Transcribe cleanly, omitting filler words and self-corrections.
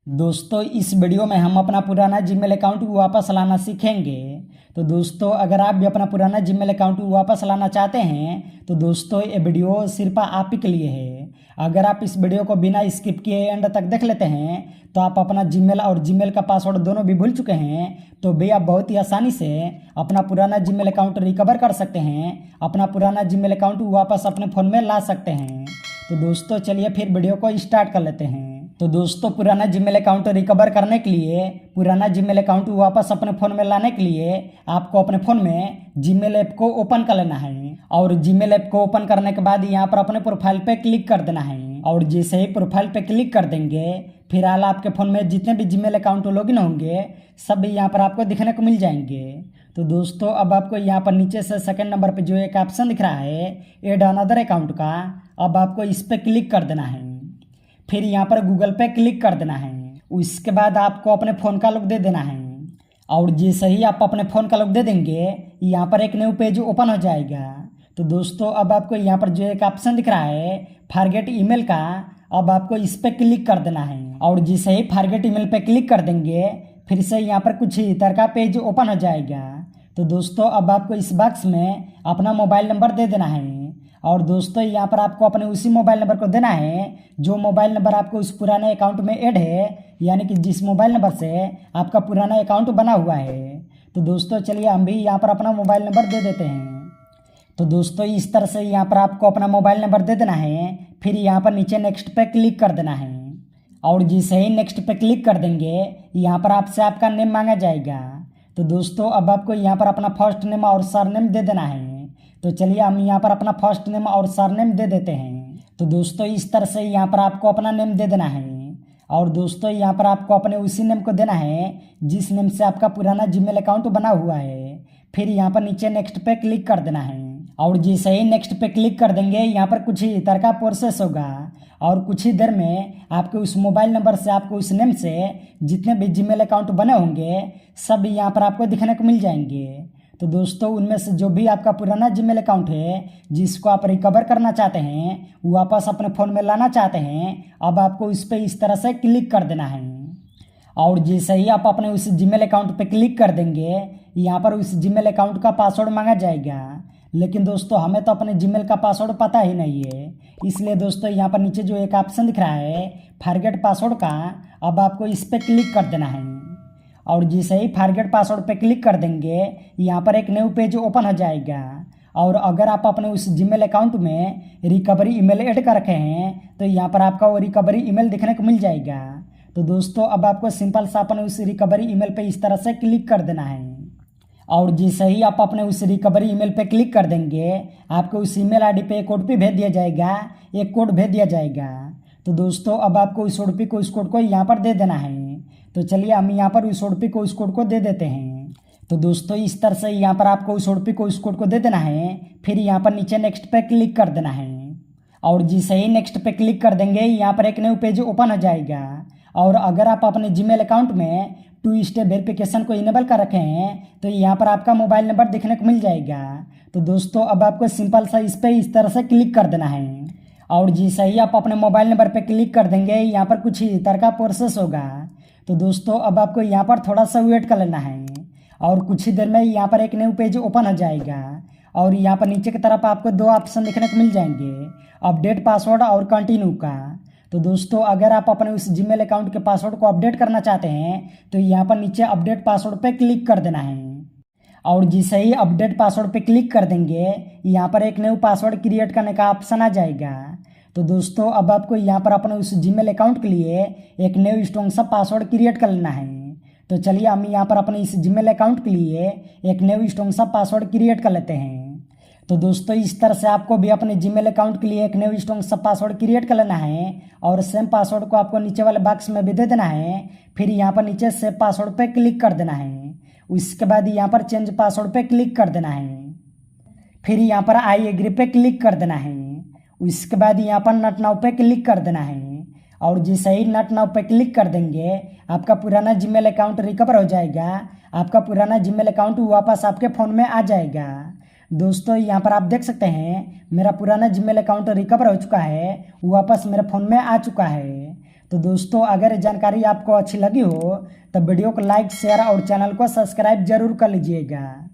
दोस्तों इस वीडियो में हम अपना पुराना जीमेल अकाउंट वापस लाना सीखेंगे। तो दोस्तों अगर आप भी अपना पुराना जीमेल अकाउंट वापस लाना चाहते हैं तो दोस्तों ये वीडियो सिर्फ आप ही के लिए है। अगर आप इस वीडियो को बिना स्किप किए एंड तक देख लेते हैं तो आप अपना जीमेल और जीमेल का पासवर्ड दोनों भी भूल चुके हैं तो भी आप बहुत ही आसानी से अपना पुराना जीमेल अकाउंट रिकवर कर सकते हैं, अपना पुराना जीमेल अकाउंट वापस अपने फ़ोन में ला सकते हैं। तो दोस्तों चलिए फिर वीडियो को स्टार्ट कर लेते हैं। तो दोस्तों पुराना जीमेल अकाउंट रिकवर करने के लिए, पुराना जीमेल अकाउंट वापस अपने फ़ोन में लाने के लिए आपको अपने फ़ोन में जीमेल ऐप को ओपन कर लेना है। और जीमेल ऐप को ओपन करने के बाद यहाँ पर अपने प्रोफाइल पे क्लिक कर देना है। और जैसे ही प्रोफाइल पे क्लिक कर देंगे फिलहाल आपके फ़ोन में जितने भी जीमेल अकाउंट लॉगिन होंगे सब यहाँ पर आपको दिखने को मिल जाएंगे। तो दोस्तों अब आपको यहाँ पर नीचे से सेकंड नंबर पे जो एक ऑप्शन दिख रहा है ऐड अनदर अकाउंट का, अब आपको इस पर क्लिक कर देना है। फिर यहाँ पर गूगल पे क्लिक कर देना है। उसके बाद आपको अपने फ़ोन का लॉक दे देना है। और जैसे ही आप अपने फ़ोन का लॉक दे देंगे यहाँ पर एक न्यू पेज ओपन हो जाएगा। तो दोस्तों अब आपको यहाँ पर जो एक ऑप्शन दिख रहा है फॉरगेट ईमेल का, अब आपको इस पर क्लिक कर देना है। और जैसे ही फॉरगेट ईमेल पे क्लिक कर देंगे फिर से यहाँ पर कुछ ही तरह का पेज ओपन हो जाएगा। तो दोस्तों अब आपको इस बॉक्स में अपना मोबाइल नंबर दे देना है। और दोस्तों यहाँ पर आपको अपने उसी मोबाइल नंबर को देना है जो मोबाइल नंबर आपको उस पुराने अकाउंट में ऐड है, यानी कि जिस मोबाइल नंबर से आपका पुराना अकाउंट बना हुआ है। तो दोस्तों चलिए हम भी यहाँ पर अपना मोबाइल नंबर दे देते हैं। तो दोस्तों इस तरह से यहाँ पर आपको अपना मोबाइल नंबर दे देना है। फिर यहाँ पर नीचे नेक्स्ट पे क्लिक कर देना है। और जैसे ही नेक्स्ट पे क्लिक कर देंगे यहाँ पर आपसे आपका नेम मांगा जाएगा। तो दोस्तों अब आपको यहाँ पर अपना फर्स्ट नेम और सरनेम दे देना है। तो चलिए हम यहाँ पर अपना फर्स्ट नेम और सरनेम दे देते हैं। तो दोस्तों इस तरह से यहाँ पर आपको अपना नेम दे देना है। और दोस्तों यहाँ पर आपको अपने उसी नेम को देना है जिस नेम से आपका पुराना जीमेल अकाउंट बना हुआ है। फिर यहाँ पर नीचे नेक्स्ट पे क्लिक कर देना है। और जैसे ही नेक्स्ट पे क्लिक कर देंगे यहाँ पर कुछ ही तरह का प्रोसेस होगा और कुछ ही देर में आपके उस मोबाइल नंबर से, आपको उस नेम से जितने भी जीमेल अकाउंट बने होंगे सब यहाँ पर आपको दिखने को मिल जाएंगे। तो दोस्तों उनमें से जो भी आपका पुराना जीमेल अकाउंट है जिसको आप रिकवर करना चाहते हैं, वापस अपने फ़ोन में लाना चाहते हैं, अब आपको इस पर इस तरह से क्लिक कर देना है। और जैसे ही आप अपने उस जीमेल अकाउंट पे क्लिक कर देंगे यहाँ पर उस जीमेल अकाउंट का पासवर्ड मांगा जाएगा। लेकिन दोस्तों हमें तो अपने जीमेल का पासवर्ड पता ही नहीं है, इसलिए दोस्तों यहाँ पर नीचे जो एक ऑप्शन दिख रहा है फॉरगेट पासवर्ड का, अब आपको इस पर क्लिक कर देना है। और जैसे ही फॉरगेट पासवर्ड पे क्लिक कर देंगे यहाँ पर एक न्यू पेज ओपन हो जाएगा। और अगर आप अपने उस जीमेल अकाउंट में रिकवरी ईमेल ऐड कर रखे हैं तो यहाँ पर आपका वो रिकवरी ईमेल दिखने को मिल जाएगा। तो दोस्तों अब आपको सिंपल सा अपने उस रिकवरी ईमेल पे इस तरह से क्लिक कर देना है। और जैसे ही आप अपने उस रिकवरी ईमेल पे क्लिक कर देंगे आपको उस ईमेल आईडी पे एक ओटीपी भेज दिया जाएगा, एक कोड भेज दिया जाएगा। तो दोस्तों अब आपको उस ओटीपी को, उस कोड को यहाँ पर दे देना है। तो चलिए हम यहाँ पर उस ओटीपी को, उस कोड को दे देते हैं। तो दोस्तों इस तरह से यहाँ पर आपको उस ओटीपी को, उस कोड को दे देना है। फिर यहाँ पर नीचे नेक्स्ट पे क्लिक कर देना है। और जैसे ही नेक्स्ट पे क्लिक कर देंगे यहाँ पर एक न्यू पेज ओपन हो जाएगा। और अगर आप अपने जीमेल अकाउंट में 2 स्टेप वेरिफिकेशन को इनेबल कर रखे हैं तो यहाँ पर आपका मोबाइल नंबर दिखने को मिल जाएगा। तो दोस्तों अब आपको सिंपल सा इस पर इस तरह से क्लिक कर देना है। और जैसे ही आप अपने मोबाइल नंबर पर क्लिक कर देंगे यहाँ पर कुछ ही तरह का प्रोसेस होगा। तो दोस्तों अब आपको यहाँ पर थोड़ा सा वेट कर लेना है। और कुछ ही देर में यहाँ पर एक न्यू पेज ओपन हो जाएगा। और यहाँ पर नीचे की तरफ आपको 2 ऑप्शन देखने को मिल जाएंगे, अपडेट पासवर्ड और कंटिन्यू का। तो दोस्तों अगर आप अपने उस जीमेल अकाउंट के पासवर्ड को अपडेट करना चाहते हैं तो यहाँ पर नीचे अपडेट पासवर्ड पे क्लिक कर देना है। और जैसे ही अपडेट पासवर्ड पे क्लिक कर देंगे यहाँ पर एक न्यू पासवर्ड क्रिएट करने का ऑप्शन आ जाएगा। तो दोस्तों अब आपको यहाँ पर अपने उस जीमेल अकाउंट के लिए एक न्यू स्ट्रॉन्ग सा पासवर्ड क्रिएट कर लेना है। तो चलिए हम यहाँ पर अपने इस जीमेल अकाउंट के लिए एक न्यू स्ट्रॉन्ग सा पासवर्ड क्रिएट कर लेते हैं। तो दोस्तों इस तरह से आपको भी अपने जीमेल अकाउंट के लिए एक न्यू स्ट्रॉन्ग सा पासवर्ड क्रिएट कर लेना है। और सेम पासवर्ड को आपको नीचे वाले बॉक्स में भी दे देना है। फिर यहाँ पर नीचे सेव पासवर्ड पे क्लिक कर देना है। उसके बाद यहाँ पर चेंज पासवर्ड पे क्लिक कर देना है। फिर यहाँ पर आई एग्री पे क्लिक कर देना है। उसके बाद यहाँ पर नट नाउ पे क्लिक कर देना है। और जैसे ही नट नाउ पे क्लिक कर देंगे आपका पुराना जीमेल अकाउंट रिकवर हो जाएगा। आपका पुराना जीमेल अकाउंट वापस आपके फ़ोन में आ जाएगा। दोस्तों यहाँ पर आप देख सकते हैं मेरा पुराना जीमेल अकाउंट रिकवर हो चुका है, वापस मेरे फ़ोन में आ चुका है। तो दोस्तों अगर ये जानकारी आपको अच्छी लगी हो तो वीडियो को लाइक शेयर और चैनल को सब्सक्राइब जरूर कर लीजिएगा।